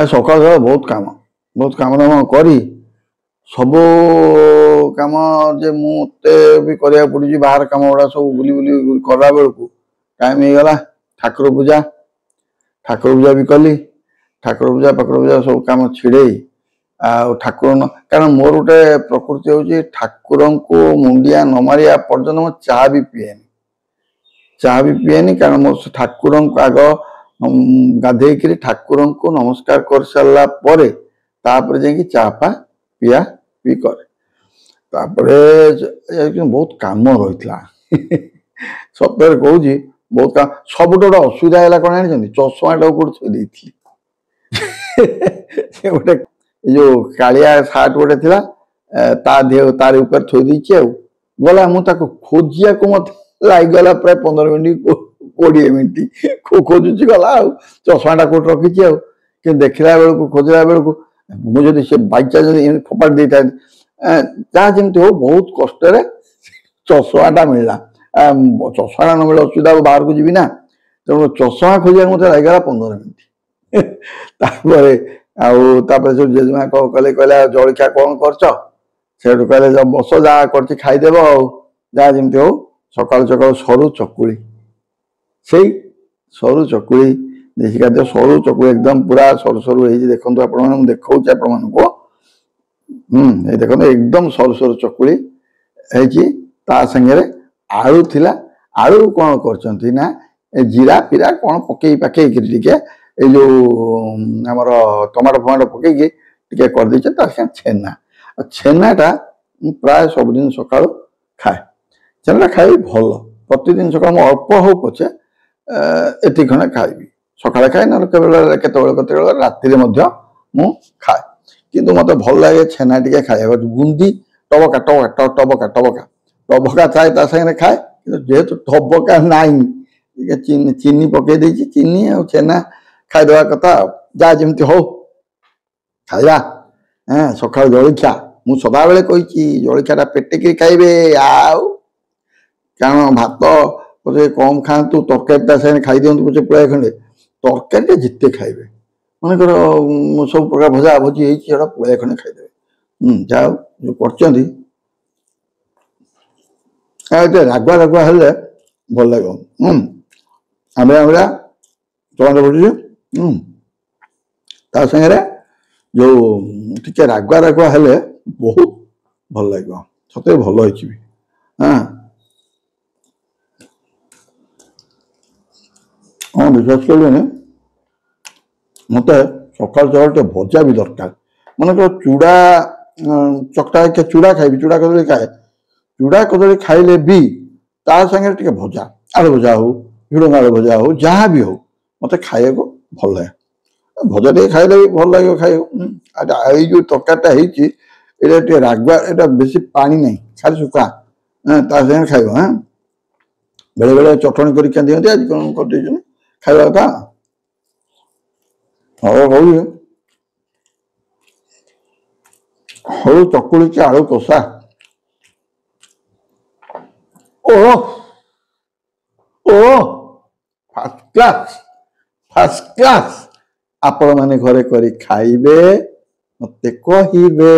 ସକାଳୁ ସକାଳୁ ବହୁତ କାମ ଦାମ କରି ସବୁ କାମ ଯେ ମତେ ବି କରିବାକୁ ପଡୁଛି। ବାହାର କାମ ଗୁଡା ସବୁ ବୁଲି ବୁଲି କଲା ବେଳକୁ ଟାଇମ ହେଇଗଲା। ଠାକୁର ପୂଜା ବି କଲି। ଠାକୁର ପୂଜା ସବୁ କାମ ଛିଡେଇ ଆଉ ଠାକୁର କାରଣ ମୋର ଗୋଟେ ପ୍ରକୃତି ହଉଛି ଠାକୁରଙ୍କୁ ମୁଣ୍ଡିଆ ନ ମାରିବା ପର୍ଯ୍ୟନ୍ତ ମୁଁ ଚାହା ବି ପିଏନି। କାରଣ ମୋ ଠାକୁରଙ୍କୁ ଆଗ ଗାଧେଇକିରି ଠାକୁରଙ୍କୁ ନମସ୍କାର କରିସାରିଲା ପରେ ତାପରେ ଯାଇକି ଚାହା ପା ପିଆ ପି କରେ। ତାପରେ ବହୁତ କାମ ରହିଥିଲା। ସତରେ କହୁଛି ବହୁତ କାମ। ସବୁଠୁ ଗୋଟେ ଅସୁବିଧା ହେଲା କଣ ଜାଣିଛନ୍ତି? ଚଷମାଟାକୁ କୋଉଠି ଥୋଇ ଦେଇଥିଲି। ସେ ଗୋଟେ ଯୋଉ କାଳିଆ ସାର୍ଟ ଗୋଟେ ଥିଲା ତାରି ଉପରେ ଥୋଇ ଦେଇଛି। ଆଉ ଗଲା ମୁଁ ତାକୁ ଖୋଜିବାକୁ ମତେ ଲାଗିଗଲା ପ୍ରାୟ 15 ମିନିଟ୍ 20 ମିନିଟ୍ ଖୋଜୁଛି। ଗଲା ଆଉ ଚଷମାଟା କୋଉଠି ରଖିଛି ଆଉ କିନ୍ତୁ ଦେଖିଲା ବେଳକୁ ଖୋଜିଲା ବେଳକୁ ମୁଁ ଯଦି ସେ ବାଇଚାନ୍ସ ଯଦି ଏମିତି ଫୋପାଡ଼ି ଦେଇଥାନ୍ତି ଯାହା ଯେମିତି ହଉ ବହୁତ କଷ୍ଟରେ ଚଷମାଟା ମିଳିଲା। ଚଷମାଟା ନ ମିଳିଲେ ଅସୁବିଧା ହବ, ବାହାରକୁ ଯିବି ନା। ତେଣୁ ଚଷମା ଖୋଜିବାକୁ ମତେ ଲାଗିଗଲା 15 ମିନିଟ୍। ତାପରେ ସବୁ ଜେଜେମା କହିଲେ ଜଳଖିଆ କଣ କରୁଛ? ସେଠୁ କହିଲେ ବସ ଯାହା କରୁଛି ଖାଇଦେବ ଆଉ ଯାହା ଯେମିତି ହଉ। ସକାଳୁ ସରୁ ଚକୁଳି, ସେଇ ସରୁ ଚକୁଳି ଦେଶୀ ଖାଦ୍ୟ ସରୁ ଚକୁଳି ଏକଦମ ପୁରା ସରୁ ସରୁ ହେଇଛି। ଦେଖନ୍ତୁ ଆପଣମାନେ, ମୁଁ ଦେଖଉଛି ଆପଣମାନଙ୍କୁ। ଏଇ ଦେଖନ୍ତୁ ଏକଦମ ସରୁ ଚକୁଳି ହେଇଛି। ତା ସାଙ୍ଗରେ ଆଳୁ ଥିଲା। ଆଳୁ କଣ କରିଛନ୍ତି ନା ଜିରା ଫିରା କଣ ପକେଇକିରି ଟିକେ ଏଇ ଯୋଉ ଆମର ଟମାଟୋ ଫମାଟୋ ପକେଇକି ଟିକେ କରିଦେଇছে। ତା ସାଙ୍ଗେ ଛେନା। ଆଉ ଛେନାଟା ମୁଁ ପ୍ରାୟ ସବୁଦିନ ସକାଳୁ ଖାଏ। ଛେନାଟା ଖାଇବି ଭଲ। ପ୍ରତିଦିନ ସକାଳୁ ମୁଁ ଅଳ୍ପ ହଉ ପଛେ ଏତିକି ଖଣ୍ଡେ ଖାଇବି। ସକାଳେ ଖାଏ, ନହେଲେ କେତେବେଳେ ରାତିରେ ମଧ୍ୟ ମୁଁ ଖାଏ। କିନ୍ତୁ ମତେ ଭଲ ଲାଗେ ଛେନା ଟିକେ ଖାଇବାକୁ। ବୁନ୍ଦି ଟବକା ଥାଏ ତା ସାଙ୍ଗରେ ଖାଏ। କିନ୍ତୁ ଯେହେତୁ ଟବକା ନାହିଁ ଟିକେ ଚିନି ପକେଇ ଦେଇଛି। ଚିନି ଆଉ ଛେନା ଖାଇଦବା କଥା ଆଉ ଯାହା ଯେମିତି ହଉ ଖାଇବା। ସକାଳୁ ଜଳଖିଆ ମୁଁ ସଦାବେଳେ କହିଛି ଜଳଖିଆଟା ପେଟେକିରି ଖାଇବେ। ଆଉ କାରଣ ଭାତ ପଛେ କମ ଖାଆନ୍ତୁ, ତରକାରୀ ତା ସାଙ୍ଗରେ ଖାଇଦିଅନ୍ତୁ ପଛେ ପୁଳାଏ ଖଣ୍ଡେ। ତରକାରୀଟା ଯେତେ ଖାଇବେ, ମନେକର ସବୁ ପ୍ରକାର ଭଜା ଭଜି ହେଇଛି, ସେଟା ପୁଳାଏ ଖଣ୍ଡେ ଖାଇଦେବେ। ଯାହା ହଉ ଯୋଉ କରୁଛନ୍ତି ରାଗୁଆ ହେଲେ ଭଲ ଲାଗିବ। ଆମ୍ବିଳା ଟମାଟୋ ପଡୁଛି। ତା ସାଙ୍ଗରେ ଯୋଉ ଟିକେ ରାଗୁଆ ହେଲେ ବହୁତ ଭଲ ଲାଗିବ। ସତରେ ଭଲ ହେଇଛି ବି। ବିଶ୍ୱାସ କରିବେନି, ମତେ ସକାଳୁ ଟିକେ ଭଜା ବି ଦରକାର। ମନେକର ଚୁଡ଼ା ଚକଟା ଚୁଡ଼ା ଖାଇବି, ଚୁଡ଼ା କଦଳୀ ଖାଏ। ଚୁଡ଼ା କଦଳୀ ଖାଇଲେ ବି ତା ସାଙ୍ଗରେ ଟିକେ ଭଜା, ଆଳୁ ଭଜା ହଉ, ଝୁଡ଼ଙ୍ଗ ଆଳୁ ଭଜା ହଉ, ଯାହା ବି ହଉ ମତେ ଖାଇବାକୁ ଭଲ ଲାଗେ। ଭଜା ଟିକେ ଖାଇଲେ ବି ଭଲ ଲାଗିବ ଖାଇବାକୁ। ଏଇ ଯୋଉ ତରକାରୀଟା ହେଇଛି ଏଇଟା ଟିକେ ରାଗୁଆ, ଏଇଟା ବେଶୀ ପାଣି ନାହିଁ, ଖାଲି ଶୁଖା। ତା ସାଙ୍ଗରେ ଖାଇବ। ବେଳେ ଚଟଣି କରି ଦିଅନ୍ତି, ଆଜି କଣ କରିଦେଇଛନ୍ତି ଖାଇବା କଥା। ହଉ ଚକୁଳି କି ଆଳୁ କଷା। First class. ଆପଣ ମାନେ ଘରେ କରି ଖାଇବେ, ମତେ କହିବେ।